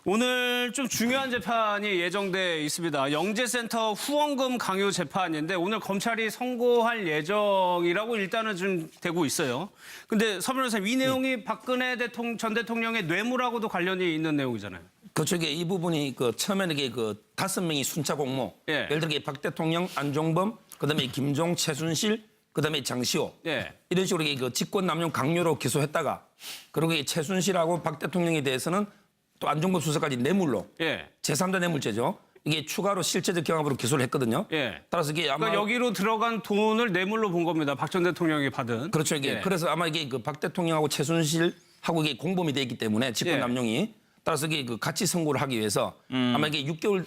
오늘 좀 중요한 재판이 예정돼 있습니다. 영재센터 후원금 강요 재판인데 오늘 검찰이 선고할 예정이라고 일단은 좀 되고 있어요. 근데 서 변호사님, 이 내용이 박근혜 전 대통령의 뇌물하고도 관련이 있는 내용이잖아요. 그렇죠. 이 부분이 처음에는 이게 5명이 순차 공모. 예. 예를 들어 박 대통령, 안종범, 그다음에 김종, 최순실, 그다음에 장시호. 예. 이런 식으로 직권남용 강요로 기소했다가 그리고 이 최순실하고 박 대통령에 대해서는 또 안종범 수사까지 뇌물로. 예. 제3자 뇌물죄죠. 이게 추가로 실체적 경합으로 기소를 했거든요. 예. 따라서 이게 아마 그러니까 여기로 들어간 돈을 뇌물로 본 겁니다. 박 전 대통령이 받은. 그렇죠. 이게 예. 그래서 아마 이게 박 대통령하고 최순실하고 이게 공범이 돼 있기 때문에 직권남용이 따라서 이게 같이 선고를 하기 위해서 아마 이게 6개월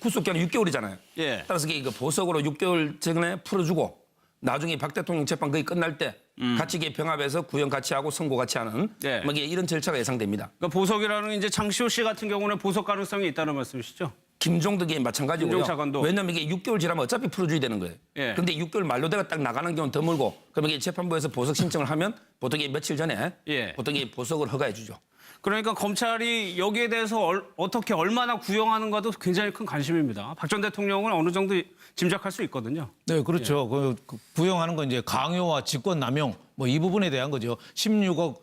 구속기한이 6개월이잖아요. 예. 따라서 이게 보석으로 6개월 전에 풀어주고 나중에 박 대통령 재판 거의 끝날 때 같이 이게 병합해서 구형 같이 하고 선고 같이 하는 예. 이게 이런 절차가 예상됩니다. 그러니까 보석이라는 이제 장시호 씨 같은 경우는 보석 가능성이 있다는 말씀이시죠? 김종도 게 마찬가지고요. 김종 차관도. 왜냐하면 이게 6개월 지나면 어차피 풀어줘야 되는 거예요. 예. 그런데 6개월 만료돼가 딱 나가는 경우는 드물고 그럼 이게 재판부에서 보석 신청을 하면 보통 이게 며칠 전에 예. 보통 이 보석을 허가해 주죠. 그러니까 검찰이 여기에 대해서 어떻게 얼마나 구형하는가도 굉장히 큰 관심입니다. 박 전 대통령은 어느 정도 짐작할 수 있거든요. 네, 그렇죠. 그 구형하는 건 이제 강요와 직권남용 뭐 이 부분에 대한 거죠. 16억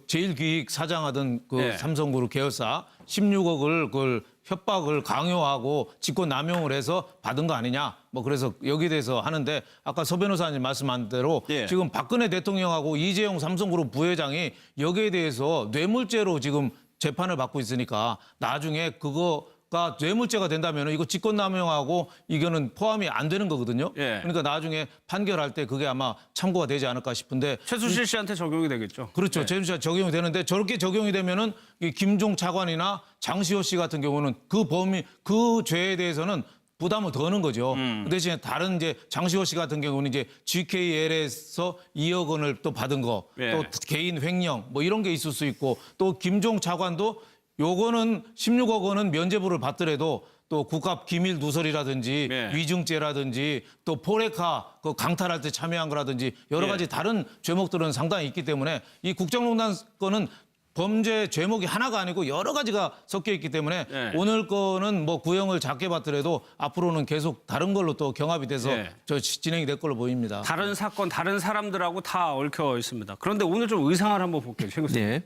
제일기획 사장하던 네. 삼성그룹 계열사 16억을 그걸 협박을 강요하고 직권남용을 해서 받은 거 아니냐. 뭐 그래서 여기에 대해서 하는데 아까 서 변호사님 말씀한 대로 예. 지금 박근혜 대통령하고 이재용 삼성그룹 부회장이 여기에 대해서 뇌물죄로 지금 재판을 받고 있으니까 나중에 그거가 뇌물죄가 된다면 이거 직권남용하고 이거는 포함이 안 되는 거거든요. 예. 그러니까 나중에 판결할 때 그게 아마 참고가 되지 않을까 싶은데 최순실 씨한테 적용이 되겠죠. 그렇죠. 재무제가 적용이 되는데 저렇게 적용이 되면은 이 김종 차관이나 장시호 씨 같은 경우는 그 범위, 그 죄에 대해서는 부담을 더는 거죠. 그 대신에 다른 이제 장시호 씨 같은 경우는 이제 GKL에서 2억 원을 또 받은 거, 예. 또 개인 횡령 뭐 이런 게 있을 수 있고 또 김종 차관도 요거는 16억 원은 면죄부를 받더라도 또 국가 기밀 누설이라든지 예. 위증죄라든지 또 포레카 그 강탈할 때 참여한 거라든지 여러 가지 예. 다른 죄목들은 상당히 있기 때문에 이 국정농단 건은 범죄 죄목이 하나가 아니고 여러 가지가 섞여 있기 때문에 예. 오늘 거는 뭐 구형을 작게 받더라도 앞으로는 계속 다른 걸로 또 경합이 돼서 예. 진행이 될 걸로 보입니다. 다른 사건, 다른 사람들하고 다 얽혀 있습니다. 그런데 오늘 좀 의상을 한번 볼게요. 최 교수님. 네.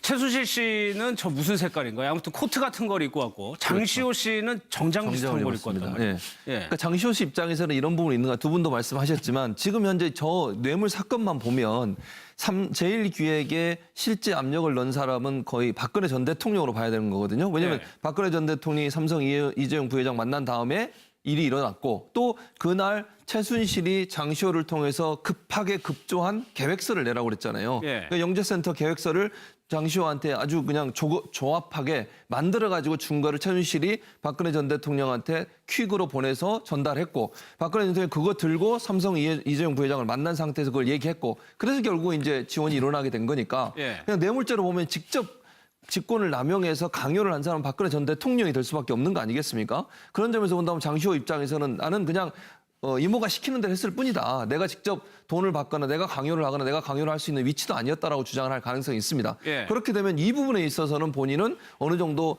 최순실 씨는 저 무슨 색깔인가요? 아무튼 코트 같은 걸 입고 왔고 장시호 씨는 정장 비슷한 걸 입고 왔단 말이에요. 예. 예. 그러니까 장시호 씨 입장에서는 이런 부분이 있는 거 두 분도 말씀하셨지만 지금 현재 저 뇌물 사건만 보면 제1기획에 실제 압력을 넣은 사람은 거의 박근혜 전 대통령으로 봐야 되는 거거든요. 왜냐하면 예. 박근혜 전 대통령이 삼성 이재용 부회장 만난 다음에 일이 일어났고 또 그날 최순실이 장시호를 통해서 급하게 급조한 계획서를 내라고 그랬잖아요. 예. 그러니까 영재센터 계획서를 장시호한테 아주 그냥 조합하게 만들어가지고 준 거를 최순실이 박근혜 전 대통령한테 퀵으로 보내서 전달했고 박근혜 전 대통령이 그거 들고 삼성 이재용 부회장을 만난 상태에서 그걸 얘기했고 그래서 결국 이제 지원이 일어나게 된 거니까 예. 그냥 뇌물죄로 보면 직접 직권을 남용해서 강요를 한 사람은 박근혜 전 대통령이 될 수밖에 없는 거 아니겠습니까? 그런 점에서 본다면 장시호 입장에서는 나는 그냥 이모가 시키는 대로 했을 뿐이다. 내가 직접 돈을 받거나 내가 강요를 하거나 내가 강요를 할 수 있는 위치도 아니었다라고 주장을 할 가능성이 있습니다. 예. 그렇게 되면 이 부분에 있어서는 본인은 어느 정도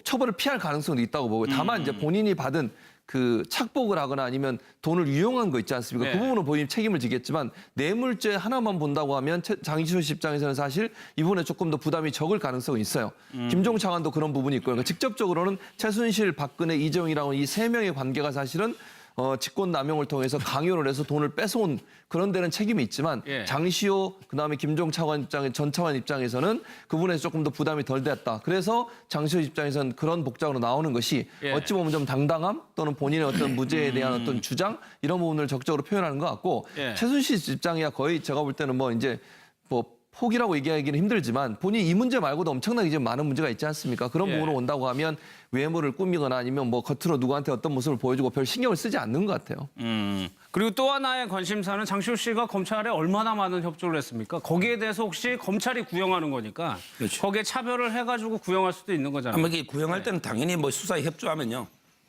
처벌을 피할 가능성도 있다고 보고요. 다만 이제 본인이 받은 그 착복을 하거나 아니면 돈을 유용한 거 있지 않습니까? 네. 그 부분은 본인이 책임을 지겠지만 뇌물죄 하나만 본다고 하면 장시호 씨 입장에서는 사실 이 부분에 조금 더 부담이 적을 가능성이 있어요. 김종 차관도 그런 부분이 있고요. 그러니까 직접적으로는 최순실, 박근혜, 이재용이라고 이 세 명의 관계가 사실은 직권남용을 통해서 강요를 해서 돈을 뺏어온 그런 데는 책임이 있지만 예. 장시호 그다음에 김종 차관 전 차관 입장에서는 그 부분에서 조금 더 부담이 덜 됐다. 그래서 장시호 입장에서는 그런 복장으로 나오는 것이 예. 어찌 보면 좀 당당함 또는 본인의 어떤 무죄에 대한 어떤 주장 이런 부분을 적극적으로 표현하는 것 같고 예. 최순실 씨 입장이야 거의 제가 볼 때는 포기라고 얘기하기는 힘들지만 본인이 이 문제 말고도 엄청나게 이제 많은 문제가 있지 않습니까? 그런 예. 부분으로 온다고 하면 외모를 꾸미거나 아니면 겉으로 누구한테 어떤 모습을 보여주고 별 신경을 쓰지 않는 것 같아요. 그리고 또 하나의 관심사는 장시호 씨가 검찰에 얼마나 많은 협조를 했습니까? 거기에 대해서 혹시 검찰이 구형하는 거니까 그렇죠. 거기에 차별을 해가지고 구형할 수도 있는 거잖아요. 아마 이게 구형할 때는 당연히 수사에 협조하면요.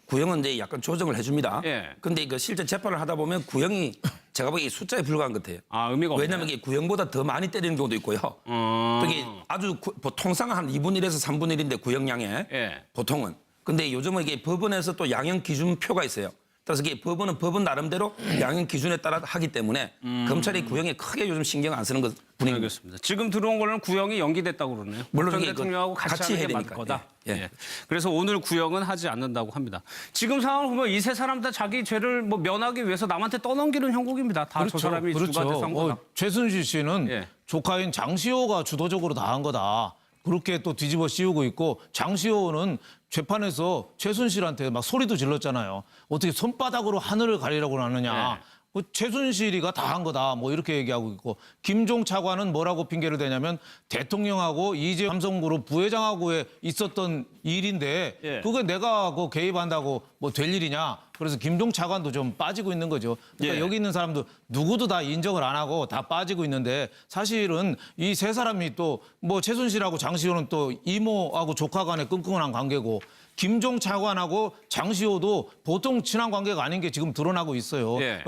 구형은 이제 약간 조정을 해줍니다. 예. 근데 실제 재판을 하다 보면 구형이 제가 보기에 숫자에 불과한 것 같아요. 아, 의미가 없네요. 왜냐하면 이게 구형보다 더 많이 때리는 경우도 있고요. 또 이게 아주 통상 한 2분의 1에서 3분의 1인데 구형량에 예. 보통은. 근데 요즘은 이게 법원에서 또 양형 기준표가 있어요. 따라서 이게 법원은 법원 나름대로 양형 기준에 따라 하기 때문에 검찰이 구형에 크게 요즘 신경 안 쓰는 것 분위기입니다. 알겠습니다. 지금 들어온 걸로는 구형이 연기됐다고 그러네요. 물론 전 이게 대통령하고 같이 같이 하는 해야 게 맞을 되니까. 거다. 예. 예. 그래서 오늘 구형은 하지 않는다고 합니다. 지금 상황을 보면 이 세 사람 다 자기 죄를 뭐 면하기 위해서 남한테 떠넘기는 형국입니다. 다 저 사람이 주가 돼서 한 거다. 최순실 씨는 예. 조카인 장시호가 주도적으로 다 한 거다. 그렇게 또 뒤집어 씌우고 있고 장시호는 재판에서 최순실한테 막 소리도 질렀잖아요. 어떻게 손바닥으로 하늘을 가리라고 하느냐. 그 최순실이가 다 한 거다. 뭐 이렇게 얘기하고 있고 김종 차관은 뭐라고 핑계를 대냐면 대통령하고 이재 삼성그룹 부회장하고의 있었던 일인데 예. 그게 내가 그 개입한다고 뭐 될 일이냐. 그래서 김종 차관도 좀 빠지고 있는 거죠. 그러니까 예. 여기 있는 사람도 누구도 다 인정을 안 하고 다 빠지고 있는데 사실은 이 세 사람이 또 뭐 최순실하고 장시호는 또 이모하고 조카 간의 끈끈한 관계고 김종 차관하고 장시호도 보통 친한 관계가 아닌 게 지금 드러나고 있어요. 예.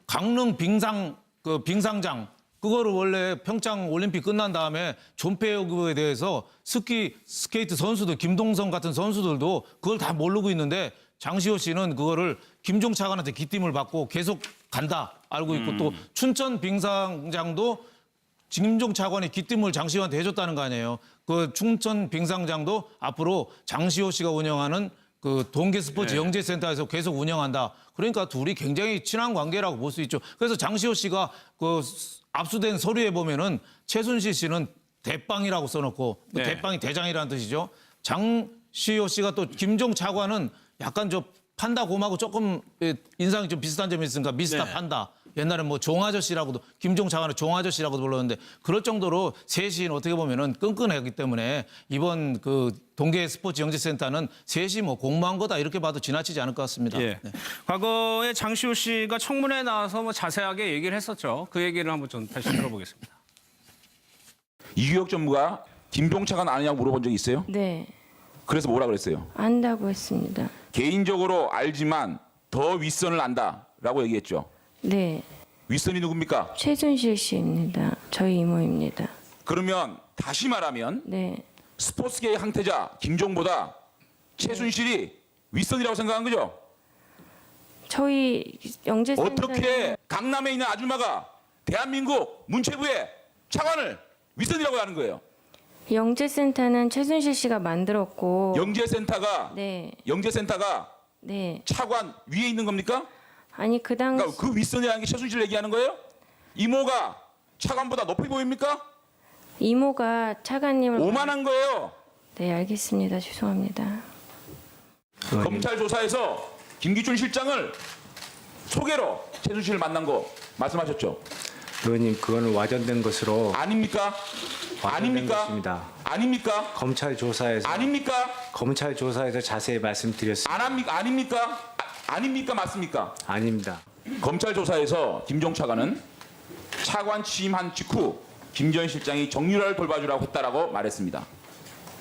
강릉 빙상장 그거를 원래 평창 올림픽 끝난 다음에 존폐여부에 대해서 스케이트 선수들 김동성 같은 선수들도 그걸 다 모르고 있는데 장시호 씨는 그거를 김종 차관한테 기띔을 받고 계속 간다 알고 있고 또 춘천 빙상장도 김종 차관이 기띔을 장시호한테 해줬다는 거 아니에요. 그 춘천 빙상장도 앞으로 장시호 씨가 운영하는 그 동계 스포츠 영재센터에서 계속 운영한다. 그러니까 둘이 굉장히 친한 관계라고 볼 수 있죠. 그래서 장시호 씨가 그 압수된 서류에 보면은 최순실 씨는 대빵이라고 써놓고 그 네. 대빵이 대장이라는 뜻이죠. 장시호 씨가 또 김종 차관은 약간 좀 판다 곰하고 조금 인상이 좀 비슷한 점이 있으니까 미스터 네. 판다. 옛날에 뭐 종아저씨라고도 김종 차관을 종아저씨라고도 불렀는데 그럴 정도로 셋이 어떻게 보면은 끈끈하기 때문에 이번 그 동계 스포츠 영재센터는 셋이 뭐 공모한 거다 이렇게 봐도 지나치지 않을 것 같습니다. 예. 네. 과거에 장시호 씨가 청문회에 나와서 뭐 자세하게 얘기를 했었죠. 그 얘기를 한번 좀 다시 들어보겠습니다. 이규혁 전무가 김종 차관 아느냐고 물어본 적이 있어요? 네, 그래서 뭐라 그랬어요? 안다고 했습니다. 개인적으로 알지만 더 윗선을 안다라고 얘기했죠. 네, 윗선이 누굽니까? 최순실 씨입니다. 저희 이모입니다. 그러면 다시 말하면 네, 스포츠계의 항태자 김종보다 최순실이 윗선이라고 생각한 거죠? 저희 영재센터는 어떻게 강남에 있는 아줌마가 대한민국 문체부의 차관을 윗선이라고 하는 거예요? 영재센터는 최순실 씨가 만들었고 영재센터가 네, 네. 차관 위에 있는 겁니까? 아니 그 당시 그러니까 그 윗선이라는 게 최순실 얘기하는 거예요? 이모가 차관보다 높이 보입니까? 이모가 차관님을 오만한 거예요. 네, 알겠습니다. 죄송합니다. 검찰 조사에서 김기춘 실장을 소개로 최순실을 만난 거 말씀하셨죠? 의원님, 그거는 와전된 것으로 아닙니까? 와전된 아닙니까? 것입니다. 아닙니까? 검찰 조사에서 자세히 말씀드렸습니다. 안 합니까? 아닙니까? 아닙니까? 맞습니까? 아닙니다. 검찰 조사에서 김종 차관은 차관 취임한 직후 김 전 실장이 정유라를 돌봐주라고 했다라고 말했습니다.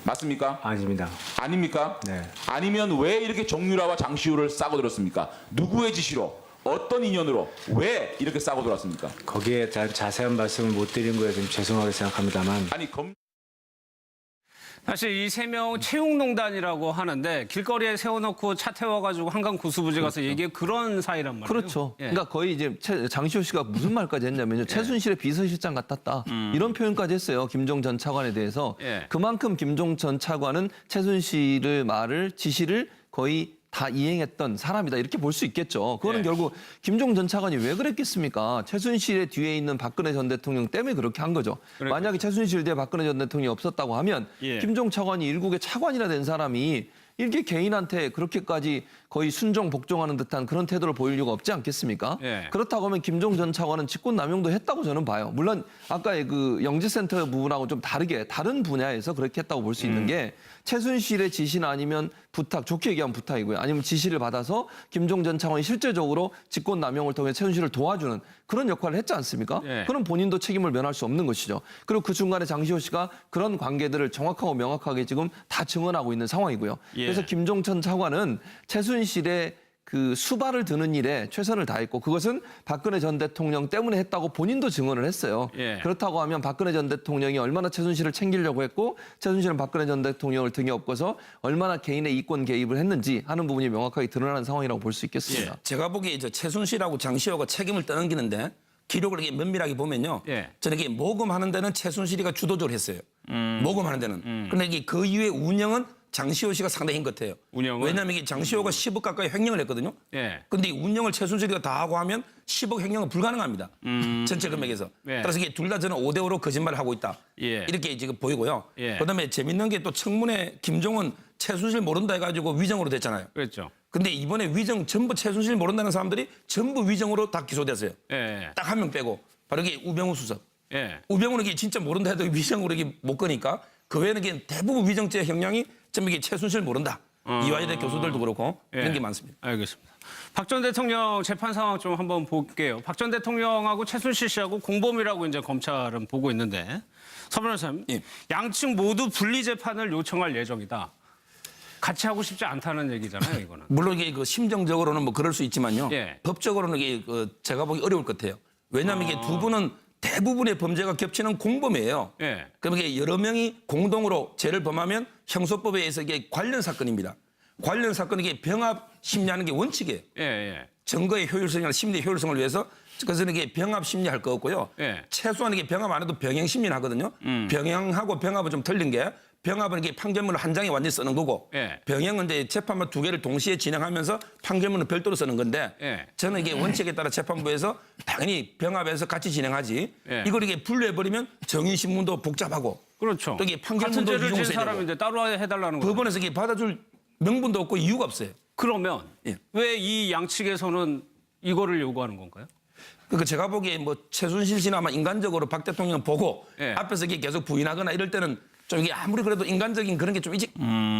맞습니까? 아닙니다. 아닙니까? 네. 아니면 왜 이렇게 정유라와 장시호를 싸고 들었습니까? 누구의 지시로? 어떤 인연으로? 왜 이렇게 싸고 들었습니까? 거기에 대한 자세한 말씀을 못 드린 거에 좀 죄송하게 생각합니다만 아니 사실 이 세 명 채용농단이라고 하는데 길거리에 세워놓고 차 태워가지고 한강 고수부지 가서 얘기해 그런 사이란 말이에요. 그렇죠. 예. 그러니까 거의 이제 장시호 씨가 무슨 말까지 했냐면요. 최순실의 비서실장 같았다. 이런 표현까지 했어요. 김종 전 차관에 대해서. 예. 그만큼 김종 전 차관은 최순실의 지시를 거의 다 이행했던 사람이다. 이렇게 볼 수 있겠죠. 그거는 예. 결국 김종 전 차관이 왜 그랬겠습니까? 최순실의 뒤에 있는 박근혜 전 대통령 때문에 그렇게 한 거죠. 그러니까요. 만약에 최순실 뒤에 박근혜 전 대통령이 없었다고 하면 예. 김종 차관이 일국의 차관이라 된 사람이 이렇게 개인한테 그렇게까지 거의 순종 복종하는 듯한 그런 태도를 보일 이유가 없지 않겠습니까? 예. 그렇다고 하면 김종 전 차관은 직권남용도 했다고 저는 봐요. 물론 아까의 그 영재센터 부분하고 좀 다른 분야에서 그렇게 했다고 볼 수 있는 게 최순실의 지시나 아니면 부탁, 좋게 얘기하면 부탁이고요. 아니면 지시를 받아서 김종 전 차관이 실제적으로 직권남용을 통해 최순실을 도와주는 그런 역할을 했지 않습니까? 예. 그럼 본인도 책임을 면할 수 없는 것이죠. 그리고 그 중간에 장시호 씨가 그런 관계들을 정확하고 명확하게 지금 다 증언하고 있는 상황이고요. 예. 그래서 김종 전 차관은 최순실의 그 수발을 드는 일에 최선을 다했고 그것은 박근혜 전 대통령 때문에 했다고 본인도 증언을 했어요. 예. 그렇다고 하면 박근혜 전 대통령이 얼마나 최순실을 챙기려고 했고 최순실은 박근혜 전 대통령을 등에 업고서 얼마나 개인의 이권 개입을 했는지 하는 부분이 명확하게 드러나는 상황이라고 볼 수 있겠습니다. 제가 보기에 이제 최순실하고 장시호가 책임을 떠넘기는데 기록을 이렇게 면밀하게 보면요. 예. 저는 이게 모금하는 데는 최순실이가 주도적으로 했어요. 모금하는 데는. 그런데 이게 그 이후에 운영은 장시호 씨가 상당히 한 것 같아요. 운영은? 왜냐하면 이게 장시호가 10억 가까이 횡령을 했거든요. 예. 근데 이 운영을 최순실이가 다 하고 하면 10억 횡령은 불가능합니다. 전체 금액에서. 예. 따라서 이게 둘 다 저는 5대5로 거짓말을 하고 있다. 예. 이렇게 지금 보이고요. 예. 그다음에 재밌는 게 또 청문회 김종은 최순실 모른다 해가지고 위정으로 됐잖아요. 그렇죠. 근데 이번에 위정 전부 최순실 모른다는 사람들이 전부 위정으로 다 기소됐어요. 예. 딱 한 명 빼고 바로 이게 우병우 수석. 예. 우병우는 이게 진짜 모른다 해도 위정으로 이게 못 거니까 그 외에는 이게 대부분 위정죄 형량이 전부 이게 최순실 모른다. 이화여대 교수들도 그렇고 이런 게 많습니다. 알겠습니다. 박 전 대통령 재판 상황 좀 한번 볼게요. 박 전 대통령하고 최순실 씨하고 공범이라고 이제 검찰은 보고 있는데 서 변호사님, 예. 양측 모두 분리 재판을 요청할 예정이다. 같이 하고 싶지 않다는 얘기잖아요, 이거는. 물론 이게 그 심정적으로는 뭐 그럴 수 있지만요. 예. 법적으로는 이게 그 제가 보기 어려울 것 같아요. 왜냐하면 이게 두 분은 대부분의 범죄가 겹치는 공범이에요. 예. 그럼 이게 여러 명이 공동으로 죄를 범하면 형소법에 의해서 이게 관련 사건입니다. 관련 사건은 이게 병합 심리하는 게 원칙이에요. 예, 예. 증거의 효율성이나 심리의 효율성을 위해서 그래서 이게 병합 심리할 거 없고요. 예. 최소한 이게 병합 안 해도 병행 심리는 하거든요. 병행하고 병합은 좀 틀린 게 병합은 이게 판결문을 한 장에 완전히 쓰는 거고 예. 병행은 이제 재판부 두 개를 동시에 진행하면서 판결문을 별도로 쓰는 건데 예. 저는 이게 원칙에 따라 재판부에서 당연히 병합해서 같이 진행하지 예. 이걸 이게 분류해버리면 정인신문도 복잡하고 그렇죠. 또 이게 같은 판결문도 죄를 진 이용해야 되고 사람인데 따로 해달라는 거예요. 법원에서 이게 받아줄 명분도 없고 이유가 없어요. 그러면 예. 왜 이 양측에서는 이거를 요구하는 건가요? 그러니까 제가 보기에 뭐 최순실 씨는 아마 인간적으로 박 대통령 보고 예. 앞에서 이게 계속 부인하거나 이럴 때는 좀 이게 아무리 그래도 인간적인 그런 게 좀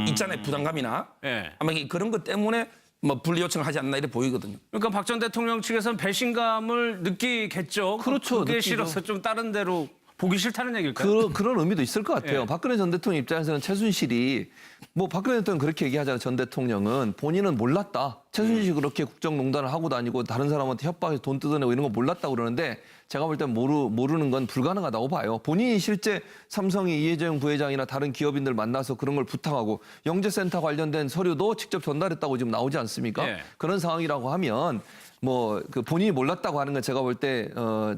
있잖아요. 부담감이나. 예. 아마 이게 그런 것 때문에 뭐 분리 요청을 하지 않나 이렇게 보이거든요. 그러니까 박 전 대통령 측에서는 배신감을 느끼겠죠. 그렇죠, 그게 느끼죠. 싫어서 좀 다른 데로 보기 싫다는 얘기일까요? 그런 의미도 있을 것 같아요. 예. 박근혜 전 대통령 입장에서는 최순실이 뭐 박근혜 대통령 그렇게 얘기하잖아요. 전 대통령은 본인은 몰랐다. 최순실이 그렇게 국정농단을 하고 다니고 다른 사람한테 협박해서 돈 뜯어내고 이런 거 몰랐다고 그러는데 제가 볼 땐 모르는 건 불가능하다고 봐요. 본인이 실제 삼성이 이혜정 부회장이나 다른 기업인들 만나서 그런 걸 부탁하고 영재센터 관련된 서류도 직접 전달했다고 지금 나오지 않습니까? 예. 그런 상황이라고 하면 뭐 그 본인이 몰랐다고 하는 건 제가 볼 때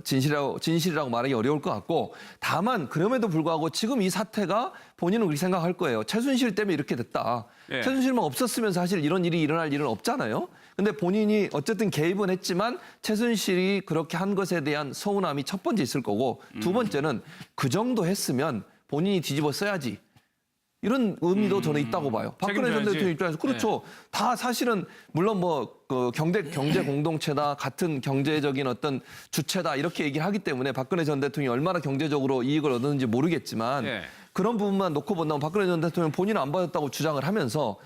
진실이라고 말하기 어려울 것 같고 다만 그럼에도 불구하고 지금 이 사태가 본인은 그렇게 생각할 거예요. 최순실 때문에 이렇게 됐다. 예. 최순실만 없었으면 사실 이런 일이 일어날 일은 없잖아요. 근데 본인이 어쨌든 개입은 했지만 최순실이 그렇게 한 것에 대한 서운함이 첫 번째 있을 거고 두 번째는 그 정도 했으면 본인이 뒤집어 써야지. 이런 의미도 저는 있다고 봐요. 박근혜 전 책임져야지. 대통령 입장에서 그렇죠. 다 사실은 물론 뭐 그 경제 공동체다 같은 경제적인 어떤 주체다 이렇게 얘기를 하기 때문에 박근혜 전 대통령이 얼마나 경제적으로 이익을 얻었는지 모르겠지만 예. 그런 부분만 놓고 본다면 박근혜 전 대통령 본인은 안 받았다고 주장을 하면서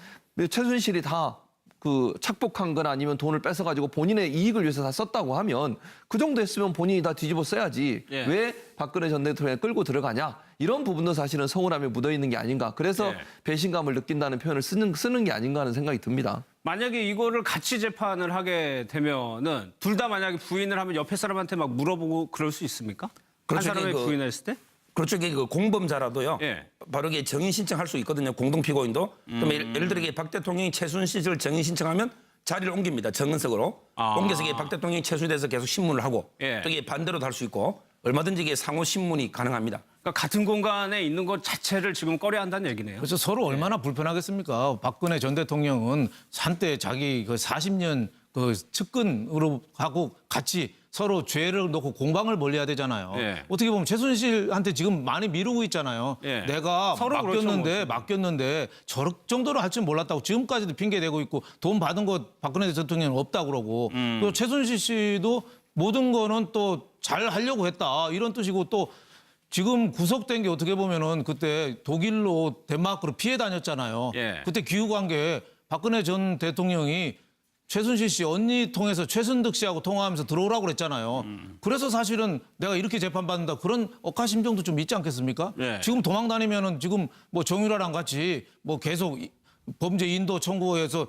최순실이 다 그 착복한 건 아니면 돈을 뺏어가지고 본인의 이익을 위해서 다 썼다고 하면 그 정도 했으면 본인이 다 뒤집어 써야지 예. 왜 박근혜 전 대통령을 끌고 들어가냐 이런 부분도 사실은 서운함에 묻어있는 게 아닌가 그래서 예. 배신감을 느낀다는 표현을 쓰는 게 아닌가 하는 생각이 듭니다. 만약에 이거를 같이 재판을 하게 되면은 둘 다 만약에 부인을 하면 옆에 사람한테 막 물어보고 그럴 수 있습니까? 그렇죠. 한 사람이 그- 부인했을 때? 그렇죠. 이게 그 공범자라도요. 예. 바로 이게 정인 신청할 수 있거든요. 공동 피고인도. 그럼 예를 들어 이게 박 대통령이 최순실을 정인 신청하면 자리를 옮깁니다. 정은석으로. 아. 옮겨서 이게 박 대통령이 최순실에서 계속 신문을 하고 예. 또 이게 반대로도 할 수 있고 얼마든지 이게 상호 신문이 가능합니다. 그러니까 같은 공간에 있는 것 자체를 지금 꺼려한다는 얘기네요. 그래서 서로 얼마나 불편하겠습니까? 박근혜 전 대통령은 한때 자기 그 40년 그 측근으로 하고 같이 서로 죄를 놓고 공방을 벌여야 되잖아요. 예. 어떻게 보면 최순실한테 지금 많이 미루고 있잖아요. 예. 내가 서로 그렇죠, 맡겼는데 저럴 정도로 할 줄 몰랐다고 지금까지도 핑계대고 있고 돈 받은 거 박근혜 대통령은 없다고 그러고 또 최순실 씨도 모든 거는 또 잘 하려고 했다 이런 뜻이고 또 지금 구속된 게 어떻게 보면은 그때 독일로 덴마크로 피해 다녔잖아요. 예. 그때 기우한 게 박근혜 전 대통령이 최순실 씨 언니 통해서 최순득 씨하고 통화하면서 들어오라고 그랬잖아요. 그래서 사실은 내가 이렇게 재판받는다 그런 억하심정도 좀 있지 않겠습니까? 예. 지금 도망 다니면은 지금 뭐 정유라랑 같이 뭐 계속 범죄 인도 청구해서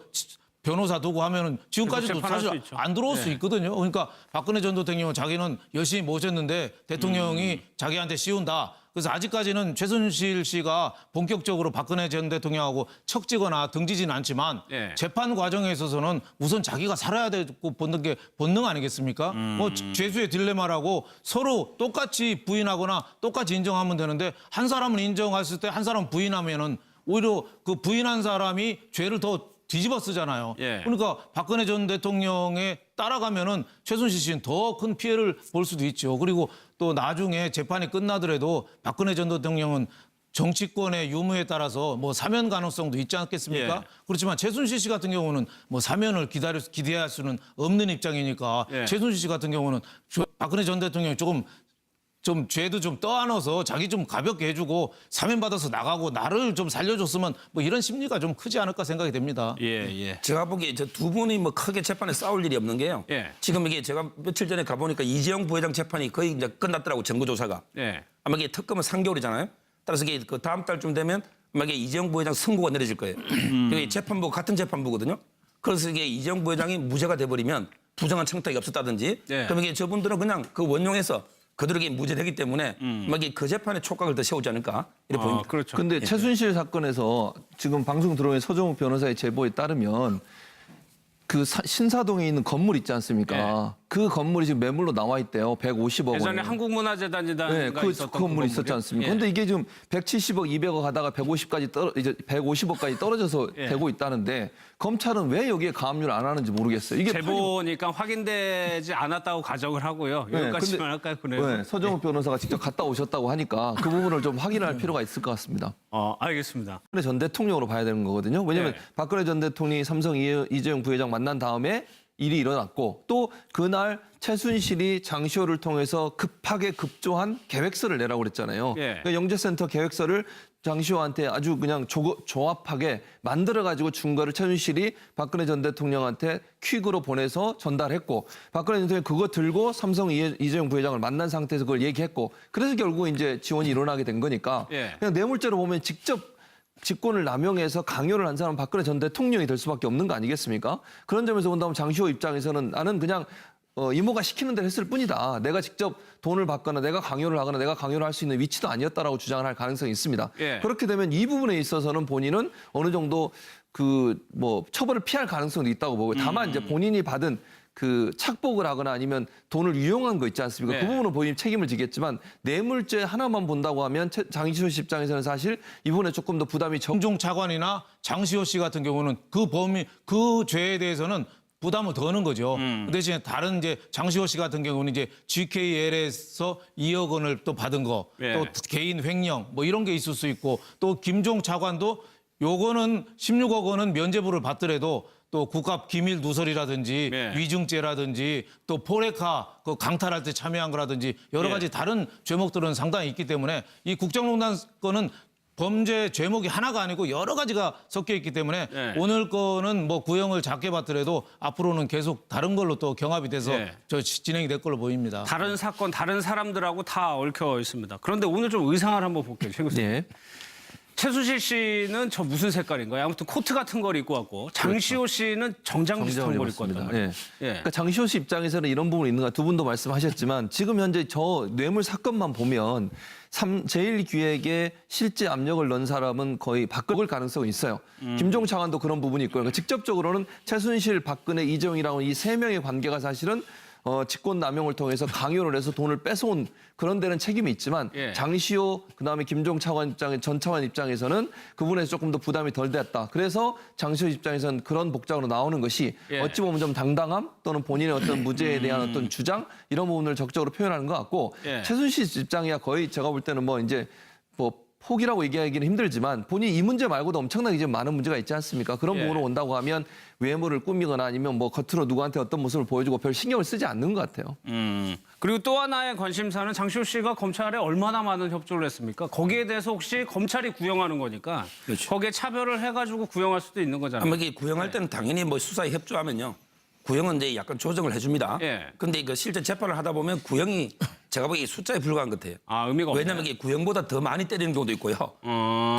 변호사 두고 하면은 지금까지도 재판할 수 사실 있죠. 안 들어올 수 있거든요. 그러니까 박근혜 전 대통령은 자기는 열심히 모셨는데 대통령이 자기한테 씌운다. 그래서 아직까지는 최순실 씨가 본격적으로 박근혜 전 대통령하고 척지거나 등지지는 않지만 예. 재판 과정에 있어서는 우선 자기가 살아야 되고 보는 게 본능 아니겠습니까? 뭐 죄수의 딜레마라고 서로 똑같이 부인하거나 똑같이 인정하면 되는데 한 사람은 인정했을 때 한 사람은 부인하면은 오히려 그 부인한 사람이 죄를 더 뒤집어 쓰잖아요. 예. 그러니까 박근혜 전 대통령에 따라가면은 최순실 씨는 더 큰 피해를 볼 수도 있죠. 그리고 또 나중에 재판이 끝나더라도 박근혜 전 대통령은 정치권의 유무에 따라서 뭐 사면 가능성도 있지 않겠습니까? 예. 그렇지만 최순실 씨 같은 경우는 뭐 사면을 기대할 수는 없는 입장이니까 예. 최순실 씨 같은 경우는 박근혜 전 대통령이 좀 죄도 좀 떠안아서 자기 좀 가볍게 해주고 사면 받아서 나가고 나를 좀 살려줬으면 뭐 이런 심리가 좀 크지 않을까 생각이 됩니다. 예. 제가 보기에 저 두 분이 뭐 크게 재판에 싸울 일이 없는 게요. 예. 지금 이게 제가 며칠 전에 가보니까 이재용 부회장 재판이 거의 이제 끝났더라고, 증거조사가. 예. 아마 이게 특검은 3개월이잖아요. 따라서 이게 그 다음 달쯤 되면 아마 이게 이재용 부회장 선고가 내려질 거예요. 이게 재판부 같은 재판부거든요. 그래서 이게 이재용 부회장이 무죄가 돼버리면 부정한 청탁이 없었다든지, 예. 그럼 이게 저분들은 그냥 그 원용해서 그들에게 무죄되기 때문에 막 이게 그 재판에 촉각을 더 세우지 않을까 이렇게 보입니다. 그렇죠. 근데 최순실 사건에서 지금 방송 들어온 서정욱 변호사의 제보에 따르면 그 신사동에 있는 건물 있지 않습니까? 그 건물이 지금 매물로 나와 있대요. 150억 원. 예전에 한국문화재단이다 네, 그 건물이 있었지 않습니까? 근데 이게 지금 170억, 200억 하다가 150억까지 떨어져서 예. 되고 있다는데 검찰은 왜 여기에 가압류를 안 하는지 모르겠어요. 이게 제보니까 확인되지 않았다고 가정을 하고요. 여기까지만 할까요? 그래요. 네, 서정욱 변호사가 직접 갔다 오셨다고 하니까 그 부분을 좀 확인할 필요가 있을 것 같습니다. 알겠습니다. 박근혜 전 대통령으로 봐야 되는 거거든요. 왜냐하면 네. 박근혜 전 대통령이 삼성 이재용 부회장 만난 다음에 일이 일어났고 또 그날 최순실이 장시호를 통해서 급하게 급조한 계획서를 내라고 그랬잖아요. 예. 그러니까 영재센터 계획서를 장시호한테 아주 그냥 조합하게 만들어가지고 준 거를 최순실이 박근혜 전 대통령한테 퀵으로 보내서 전달했고 박근혜 전 대통령이 그거 들고 삼성 이재용 부회장을 만난 상태에서 그걸 얘기했고 그래서 결국 이제 지원이 일어나게 된 거니까 예. 그냥 뇌물죄로 보면 직접 직권을 남용해서 강요를 한 사람은 박근혜 전 대통령이 될 수밖에 없는 거 아니겠습니까? 그런 점에서 본다면 장시호 입장에서는 나는 그냥 이모가 시키는 대로 했을 뿐이다. 내가 직접 돈을 받거나 내가 강요를 하거나 내가 강요를 할 수 있는 위치도 아니었다라고 주장을 할 가능성이 있습니다. 예. 그렇게 되면 이 부분에 있어서는 본인은 어느 정도 그 뭐 처벌을 피할 가능성도 있다고 보고요. 다만 이제 본인이 받은 그 착복을 하거나 아니면 돈을 유용한 거 있지 않습니까? 네. 그 부분은 본인이 책임을 지겠지만 뇌물죄 하나만 본다고 하면 장시호 씨 입장에서는 사실 이 부분에 조금 더 부담이 김종 차관이나 장시호 씨 같은 경우는 그 죄에 대해서는 부담을 더는 거죠. 그 대신에 다른 이제 장시호 씨 같은 경우는 이제 GKL에서 2억 원을 또 받은 거, 예. 또 개인 횡령 뭐 이런 게 있을 수 있고 또 김종 차관도 요거는 16억 원은 면죄부를 받더라도 또 국가 기밀 누설이라든지 예. 위증죄라든지 또 포레카 그 강탈할 때 참여한 거라든지 여러 예. 가지 다른 죄목들은 상당히 있기 때문에 이 국정농단 건은 범죄 죄목이 하나가 아니고 여러 가지가 섞여 있기 때문에 예. 오늘 거는 뭐 구형을 작게 받더라도 앞으로는 계속 다른 걸로 또 경합이 돼서 예. 진행이 될 걸로 보입니다. 다른 사건, 다른 사람들하고 다 얽혀 있습니다. 그런데 오늘 좀 의상을 한번 볼게요. 최 교수님. 네. 최순실 씨는 저 무슨 색깔인가요? 아무튼 코트 같은 걸 입고 왔고 장시호 씨는 정장 비슷한 걸 입고 왔단 말이에요. 예. 예. 그러니까 장시호 씨 입장에서는 이런 부분이 있는 거 두 분도 말씀하셨지만 지금 현재 저 뇌물 사건만 보면 제1기획에 실제 압력을 넣은 사람은 거의 박근혜일 가능성이 있어요. 김종 차관도 그런 부분이 있고요. 그러니까 직접적으로는 최순실, 박근혜, 이재용이라는 이 세 명의 관계가 사실은 직권 남용을 통해서 강요를 해서 돈을 뺏어온 그런 데는 책임이 있지만 예. 장시호 그다음에 김종 차관 전 차관 입장에서는 그분에서 조금 더 부담이 덜 됐다. 그래서 장시호 입장에서는 그런 복장으로 나오는 것이 예. 어찌 보면 좀 당당함 또는 본인의 어떤 무죄에 대한 어떤 주장 이런 부분을 적극적으로 표현하는 것 같고 예. 최순실 입장이야 거의 제가 볼 때는 뭐 이제 뭐 포기라고 얘기하기는 힘들지만 본인이 이 문제 말고도 엄청나게 이제 많은 문제가 있지 않습니까? 그런 예. 부분으로 온다고 하면 외모를 꾸미거나 아니면 뭐 겉으로 누구한테 어떤 모습을 보여주고 별 신경을 쓰지 않는 것 같아요. 그리고 또 하나의 관심사는 장시호 씨가 검찰에 얼마나 많은 협조를 했습니까? 거기에 대해서 혹시 검찰이 구형하는 거니까 그렇죠. 거기에 차별을 해가지고 구형할 수도 있는 거잖아요. 아마 이게 구형할 때는 당연히 뭐 수사에 협조하면요. 구형은 이제 약간 조정을 해줍니다. 예. 근데 그 실제 재판을 하다 보면 구형이 제가 보기에 숫자에 불과한 것 같아요. 의미가 없네. 왜냐하면 이게 구형보다 더 많이 때리는 경우도 있고요.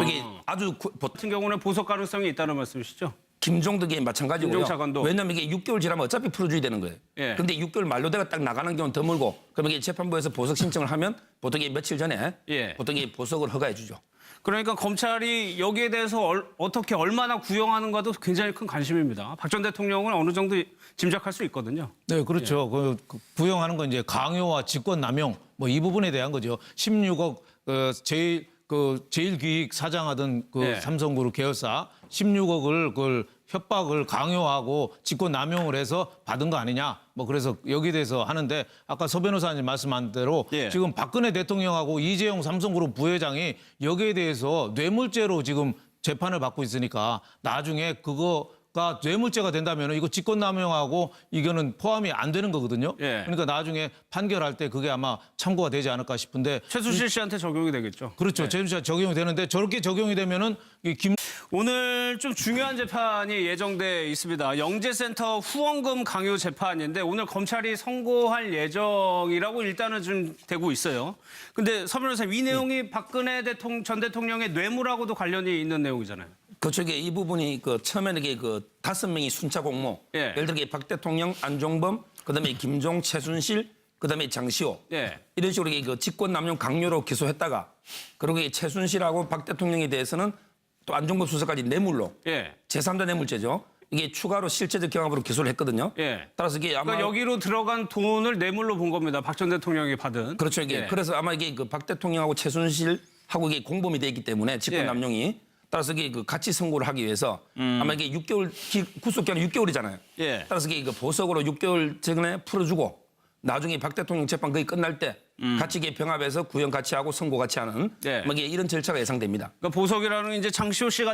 이게 아주 같은 경우는 보석 가능성이 있다는 말씀이시죠? 김종덕이 마찬가지고요. 김종 차관도. 왜냐하면 이게 6개월 지나면 어차피 풀어줘야 되는 거예요. 예. 근데 6개월 만료돼가 딱 나가는 경우는 드물고 그러면 이게 재판부에서 보석 신청을 하면 보통 이게 며칠 전에 예. 보통 이 보석을 허가해 주죠. 그러니까 검찰이 여기에 대해서 어떻게 얼마나 구형하는가도 굉장히 큰 관심입니다. 박 전 대통령은 어느 정도 짐작할 수 있거든요. 네, 그렇죠. 그 구형하는 건 이제 강요와 직권 남용 뭐 이 부분에 대한 거죠. 16억 제일기획 사장하던 그 네. 삼성그룹 계열사 16억을 그걸 협박을 강요하고 직권 남용을 해서 받은 거 아니냐. 뭐 그래서 여기에 대해서 하는데 아까 서 변호사님 말씀한 대로 예. 지금 박근혜 대통령하고 이재용 삼성그룹 부회장이 여기에 대해서 뇌물죄로 지금 재판을 받고 있으니까 나중에 그거가 뇌물죄가 된다면 이거 직권남용하고 이거는 포함이 안 되는 거거든요. 예. 그러니까 나중에 판결할 때 그게 아마 참고가 되지 않을까 싶은데 최순실 씨한테 적용이 되겠죠. 그렇죠. 네. 재수자 적용이 되는데 저렇게 적용이 되면은 이 오늘 좀 중요한 재판이 예정돼 있습니다. 영재센터 후원금 강요 재판인데 오늘 검찰이 선고할 예정이라고 일단은 좀 되고 있어요. 근데 서 변호사님 이 내용이 박근혜 전 대통령의 뇌물하고도 관련이 있는 내용이잖아요. 그쪽에 이 부분이 그 처음에는 이게 그 5명이 순차 공모. 예. 예를 들어 박 대통령, 안종범, 그다음에 김종, 최순실, 그다음에 장시호. 예. 이런 식으로 이게 그 직권남용 강요로 기소했다가 그리고 이 최순실하고 박 대통령에 대해서는 또 안종범 수사까지 뇌물로 예. 제3자 뇌물죄죠. 이게 추가로 실체적 경합으로 기소를 했거든요. 예. 따라서 이게 아마 그러니까 여기로 들어간 돈을 뇌물로 본 겁니다. 박 전 대통령이 받은. 그렇죠. 이게 예. 그래서 아마 이게 그 박 대통령하고 최순실하고 이게 공범이 돼 있기 때문에 직권남용이 따라서 이게 그 같이 선고를 하기 위해서 아마 이게 6개월 구속 기간이 6개월이잖아요. 예. 따라서 이게 그 보석으로 6개월 전에 풀어주고 나중에 박 대통령 재판 거의 끝날 때 같이 이게 병합해서 구형 같이 하고 선고 같이 하는 예. 뭐 이게 이런 절차가 예상됩니다. 그러니까 보석이라는 이제 장시호 씨가